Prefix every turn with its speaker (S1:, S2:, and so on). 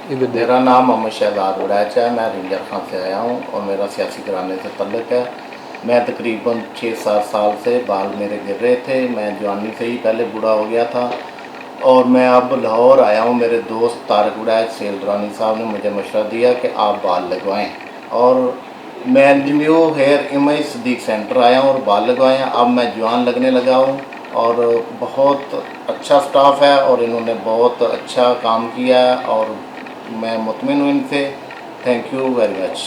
S1: मेरा नाम मोहम्मद शहजाद उड़ैच है। मैं रिंजर खां से आया हूँ और मेरा सियासी घराने से तल्लुक़ है। मैं तकरीबन 6-7 साल से बाल मेरे गिर रहे थे। मैं जवानी से ही पहले बूढ़ा हो गया था और मैं अब लाहौर आया हूँ। मेरे दोस्त तारक उड़ैच सेलरानी साहब ने मुझे मशवरा दिया कि आप बाल लगवाएं और मैं new hair image Sadiq centre आया हूँ और बाल लगवाएं। अब मैं जवान लगने लगा हूँ और बहुत अच्छा स्टाफ है और इन्होंने बहुत अच्छा काम किया है और मैं मुतमिन हूँ इनसे। Thank you very much.